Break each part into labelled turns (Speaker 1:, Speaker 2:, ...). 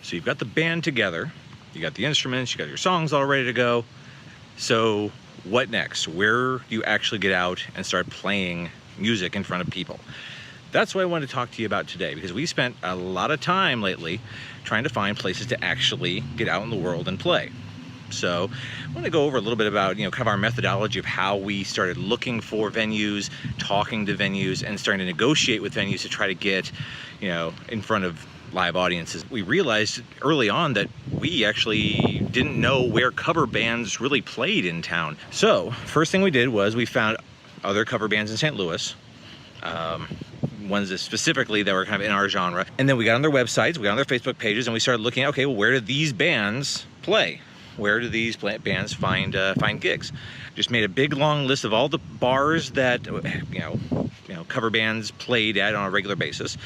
Speaker 1: So you've got the band together, you got the instruments, you got your songs all ready to go. So what next? Where do you actually get out and start playing music in front of people? That's what I wanted to talk to you about today, because we spent a lot of time lately trying to find places to actually get out in the world and play. So I want to go over a little bit about, kind of our methodology of how we started looking for venues, talking to venues, and starting to negotiate with venues to try to get, in front of live audiences. We realized early on that we actually didn't know where cover bands really played in town. So first thing we did was we found other cover bands in St. Louis, ones that specifically that were kind of in our genre. And then we got on their websites, we got on their Facebook pages, and we started looking at, okay, well, where do these bands play? Where do these bands find gigs? Just made a big long list of all the bars that cover bands played at on a regular basis,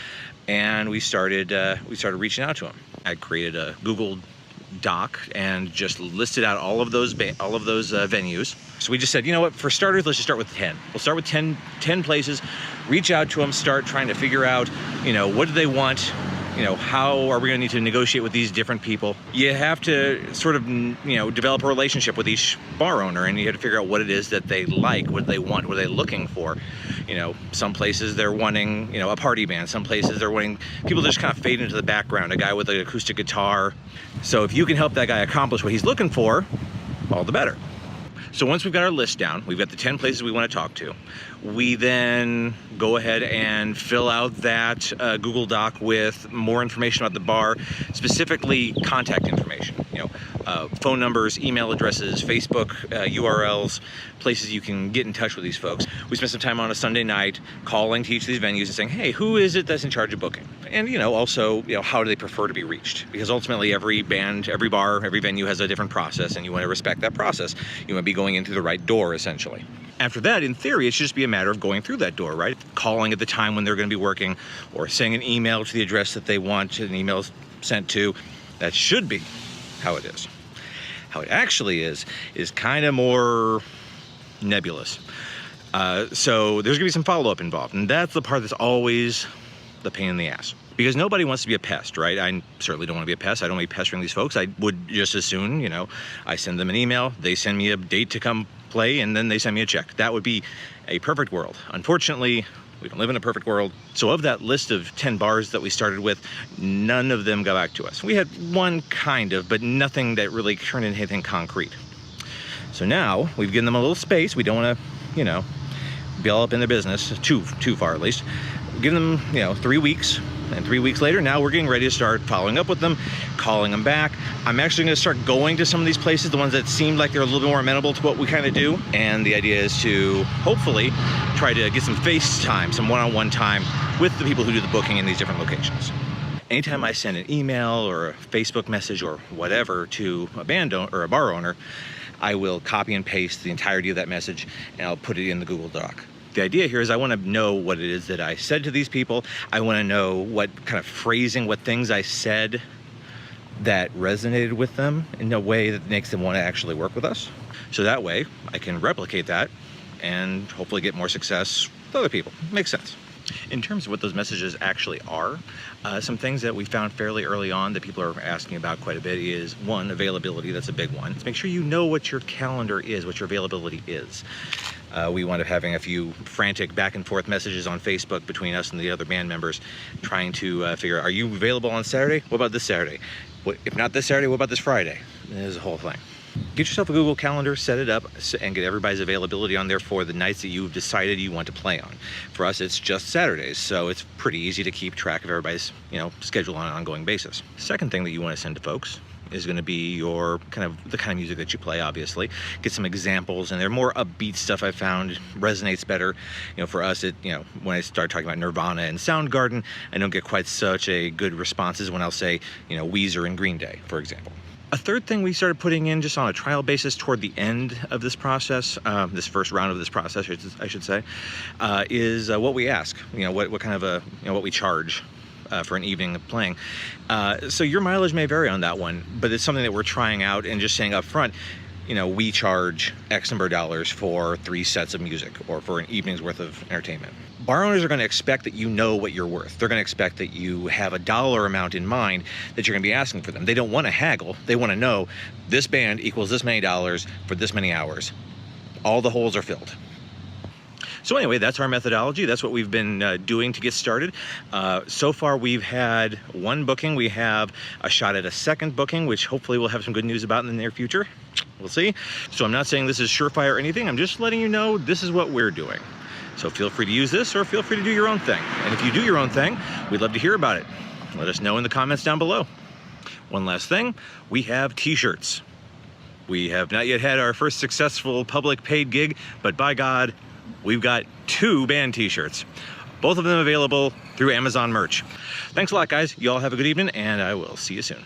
Speaker 1: and we started reaching out to them. I created a Google Doc and just listed out all of those venues. So we just said, you know what, for starters, let's just start with 10. We'll start with 10 places, reach out to them, start trying to figure out, what do they want? How are we going to need to negotiate with these different people? You have to sort of, develop a relationship with each bar owner, and you have to figure out what it is that they like, what they want, what are they looking for. Some places they're wanting, a party band. Some places they're wanting people to just kind of fade into the background, a guy with an acoustic guitar. So if you can help that guy accomplish what he's looking for, all the better. So once we've got our list down, we've got the 10 places we want to talk to, we then go ahead and fill out that Google Doc with more information about the bar, specifically contact information, phone numbers, email addresses, Facebook URLs, places you can get in touch with these folks. We spent some time on a Sunday night calling to each of these venues and saying, hey, who is it that's in charge of booking? And, also, how do they prefer to be reached? Because ultimately every band, every bar, every venue has a different process, and you want to respect that process. You want to be going in through the right door, essentially. After that, in theory, it should just be a matter of going through that door, right? Calling at the time when they're going to be working, or sending an email to the address that they want an email sent to. That should be how it is. How it actually is kind of more nebulous. So there's going to be some follow-up involved, and that's the part that's always the pain in the ass. Because nobody wants to be a pest, right? I certainly don't want to be a pest. I don't want to be pestering these folks. I would just as soon, I send them an email, they send me a date to come play, and then they send me a check. That would be a perfect world. Unfortunately, we don't live in a perfect world. So of that list of 10 bars that we started with, none of them got back to us. We had one kind of, but nothing that really turned into anything concrete. So now we've given them a little space. We don't want to, be all up in their business, too far at least. Give them, 3 weeks. And 3 weeks later, now we're getting ready to start following up with them, calling them back. I'm actually going to start going to some of these places, the ones that seemed like they're a little bit more amenable to what we kind of do. And the idea is to hopefully try to get some face time, some one-on-one time with the people who do the booking in these different locations. Anytime I send an email or a Facebook message or whatever to a band or a bar owner, I will copy and paste the entirety of that message, and I'll put it in the Google Doc. The idea here is I want to know what it is that I said to these people. I want to know what kind of phrasing, what things I said that resonated with them in a way that makes them want to actually work with us. So that way I can replicate that and hopefully get more success with other people. Makes sense. In terms of what those messages actually are, some things that we found fairly early on that people are asking about quite a bit is, one, availability. That's a big one. Make sure you know what your calendar is, what your availability is. We wound up having a few frantic back and forth messages on Facebook between us and the other band members trying to figure out, are you available on Saturday? What about this Saturday? If not this Saturday, what about this Friday? There's a whole thing. Get yourself a Google Calendar, set it up, and get everybody's availability on there for the nights that you've decided you want to play on. For us, it's just Saturdays, so it's pretty easy to keep track of everybody's, schedule on an ongoing basis. Second thing that you want to send to folks is going to be your the kind of music that you play, obviously. Get some examples, and they're more upbeat stuff I found resonates better. For us, when I start talking about Nirvana and Soundgarden, I don't get quite such a good response as when I'll say, Weezer and Green Day, for example. A third thing we started putting in just on a trial basis toward the end of this process, this first round of this process, I should say, is what we ask. What kind of what we charge for an evening of playing. So your mileage may vary on that one, but it's something that we're trying out and just saying up front, you know, we charge X number of dollars for 3 sets of music or for an evening's worth of entertainment. Bar owners are going to expect that you know what you're worth. They're going to expect that you have a dollar amount in mind that you're going to be asking for them. They don't want to haggle. They want to know this band equals this many dollars for this many hours. All the holes are filled. So anyway, that's our methodology. That's what we've been doing to get started. So far, we've had 1 booking. We have a shot at a 2nd booking, which hopefully we'll have some good news about in the near future. We'll see. So I'm not saying this is surefire or anything. I'm just letting you know this is what we're doing. So feel free to use this or feel free to do your own thing. And if you do your own thing, we'd love to hear about it. Let us know in the comments down below. One last thing, we have t-shirts. We have not yet had our first successful public paid gig, but by God, we've got 2 band t-shirts. Both of them available through Amazon merch. Thanks a lot, guys. You all have a good evening, and I will see you soon.